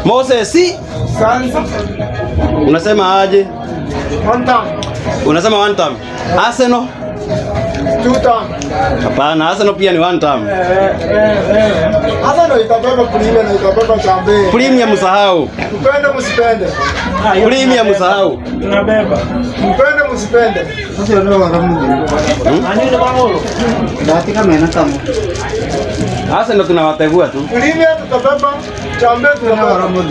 Moses. Sansa. Unasema aje? One time. Unasema one time. Arsenal? Two time. Hapana, Arsenal pia ni one time. Arsenal itabeba Premier na itabeba Champions. Premier msahau. Mpende msipende. Premier msahau. Tunabeba. Mpende msipende. Sasa ndio wanamudu. Anini bangolo. Datika mena kama. Arsenal tunawategua tu. Premier tutabeba, Champions tunawamudu.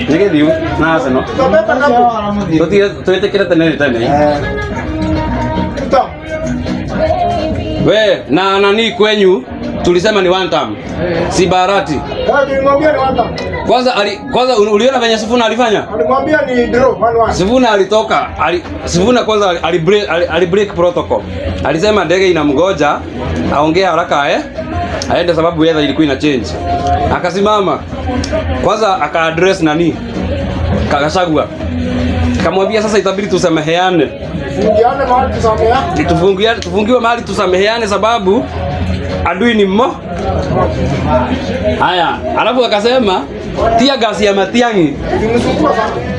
Nigediu na Arsenal. Tutabeba ngapi? Tuite kile tena tena. We na nani kwenyu tulisema ni one time. Si Barati. Nilimwambia ni one time. Kwanza uliona venye Sifuna alifanya? Alimwambia ni draw 1-1. Sifuna alitoka, Sifuna kwanza alibreak protocol. Alisema ndege inamgoja aongee haraka aende sababu weather ilikuwa ina change. Akasimama. Kwanza aka-address nani? Gachagua. Kamwambia sasa itabidi tusameheane. Tufungiane mahali tusameheane. Tufungiwe mahali tusameheane sababu adui ni mmo. Haya, alafu akasema tia gasi ya Matiang'i.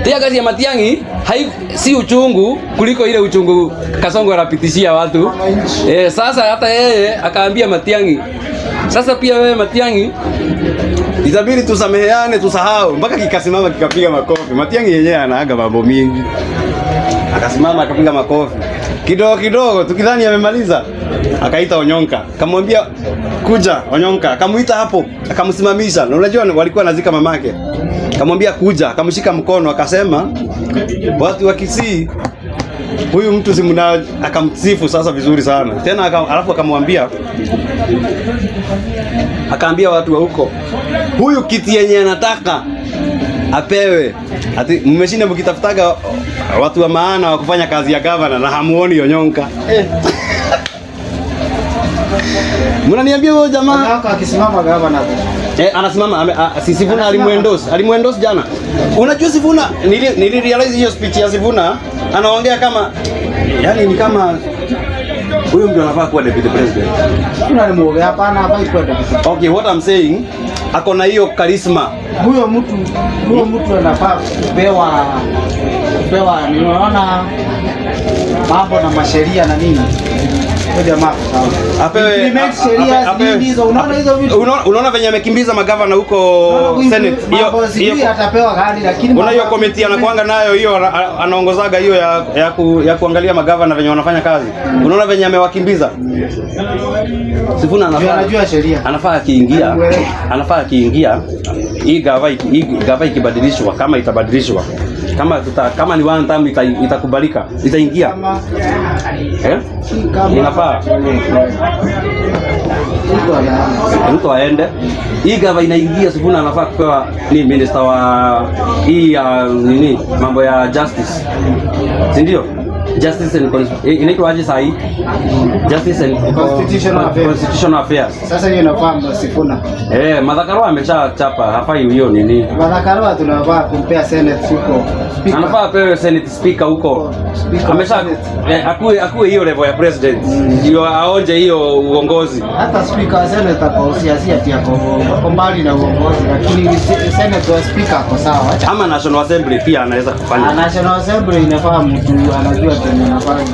Tia gasi ya Matiang'i si uchungu kuliko ile uchungu Kasongo anapitishia watu. Sasa hata yeye akaambia Matiang'i. Sasa pia wewe Matiang'i itabidi tusameheane, tusahau. Mpaka kikasimama kikapiga makofi. Matiang'i yenyewe anaaga mambo mingi. Akasimama akapiga makofi. Kidogo tukidhani amemaliza. Akaita Onyonka. Akamwambia kuja Onyonka. Akamuita hapo, akamsimamisha. Na unajua walikuwa nazika mamake. Akamwambia kuja, akamshika mkono, akasema watu wa Kisii huyu mtu simna, akamsifu sasa vizuri sana. Tena alafu akamwambia akaambia watu wa huko, huyu kiti yenye anataka apewe. Ati mmeshinda mkitafutaga watu wa maana wa kufanya kazi ya governor na hamuoni Onyonka. Mnaniambia huyo jamaa haka akisimama governor. Anasimama Sifuna alimuendorse jana. Unajua Sifuna nilirealize hiyo speech ya Sifuna anaongea kama yani ni kama huyo mtu anafaa kuwa deputy president. Kuna ni muoga hapana hafai kuwa deputy. Okay, what I'm saying ako na hiyo charisma. Huyo mtu anafaa kupewa nimeona mambo na masheria na nini. Apewe unaona venye amekimbiza magavana huko Senate. Hiyo atapewa gari lakini una hiyo committee anakuanga nayo hiyo anaongozaga hiyo ya kuangalia magavana venye wanafanya kazi. Unaona venye amewakimbiza. Sifuna anajua sheria. Anafaa akiingia hii gava ikibadilishwa kama itabadilishwa. Kama ni one time itakubalika, itaingia. Inafaa mtu aende. Hii gava inaingia, Sifuna anafaa kupewa ni minister wa hii nini mambo ya justice. Si ndio? Justice and inaitwa aje sahi? Justice and Constitutional Affairs. Sasa hiyo inafahamu Sifuna. Martha Karua ameshachapa, hafai hiyo nini? Martha Karua tunafaa kumpea Senate huko. Anafaa pewe Senate speaker huko. Amesha akuwe hiyo level ya president. Ndio aonje hiyo uongozi. Hata speaker wa Senate kwa siasa ati kwa mbali na uongozi, lakini Senate wa speaker kwa sawa. Ama National Assembly pia anaweza kufanya. National Assembly inafahamu mtu anajua tena anafanya.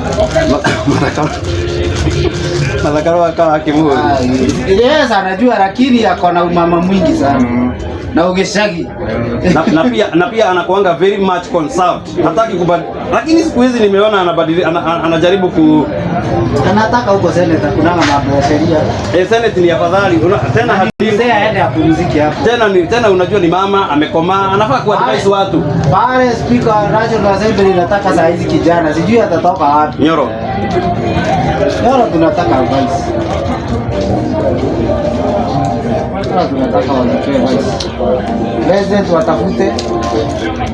Martha Karua kama akimu. Yes, anajua lakini ako na umama mwingi sana. Na ugeshagi. na pia anakuanga very much conserved. Hataki kubadilika. Lakini siku hizi nimeona anajaribu anataka huko Senate kuna mambo ya sheria. Senate ni afadhali. Tena hadithi aende apumzike hapo. Tena unajua ni mama amekomaa, anafaa kuadvise watu. Pale speaker wa National Assembly nataka saa hizi kijana, sijui atatoka wapi. Nyoro tunataka advice. Tunataka watupe advice. President watafute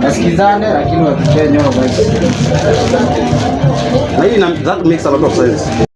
nasikizane lakini watupe Nyoro advice. That makes a lot of sense.